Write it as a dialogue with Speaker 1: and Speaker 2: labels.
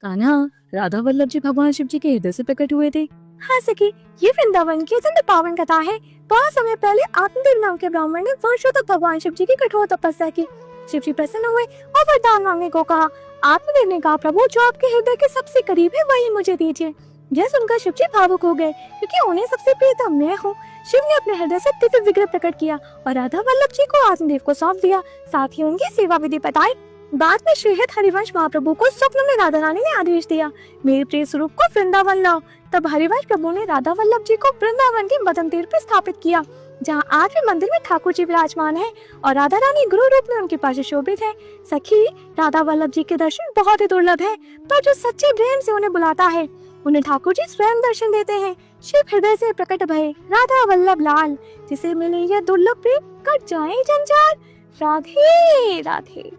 Speaker 1: कान्हा, राधा वल्लभ जी भगवान शिव जी के हृदय से प्रकट हुए थे।
Speaker 2: हाँ सखी, ये वृंदावन की अत्यंत पावन कथा है। बहुत समय पहले आत्मदेव नाम के ब्राह्मण ने वर्षों तक भगवान शिव जी की कठोर तपस्या की। शिव जी प्रसन्न हुए और वरदान मांगने को कहा। आत्मदेव ने कहा, प्रभु जो आपके हृदय के सबसे करीब है वही मुझे दीजिए। यह सुनकर शिव जी भावुक हो गए, क्योंकि उन्हें सबसे प्रियतम मैं हूँ। शिव ने अपने हृदय से दिव्य विग्रह प्रकट किया और राधा वल्लभ जी को आत्मदेव को सौंप दिया। साथ ही उनकी सेवा विधि बताई। बाद में श्रीहरि हरिवंश महाप्रभु को स्वप्न में राधा रानी ने आदेश दिया, मेरे प्रिय स्वरूप को वृंदावन लाओ। तब हरिवंश प्रभु ने राधा वल्लभ जी को वृंदावन के मदन तीर्थ पर स्थापित किया, जहाँ आज भी मंदिर में ठाकुर जी विराजमान है और राधा रानी गुरु रूप में उनके पास शोभित है। सखी, राधा वल्लभ जी के दर्शन बहुत ही दुर्लभ है, पर जो सच्चे प्रेम से उन्हें बुलाता है उन्हें ठाकुर जी स्वयं दर्शन देते हैं। शिव हृदय से प्रकट भये राधा वल्लभ लाल, जिसे मिले यह दुर्लभ प्रेम कट जाए जंजाल। राधे राधे।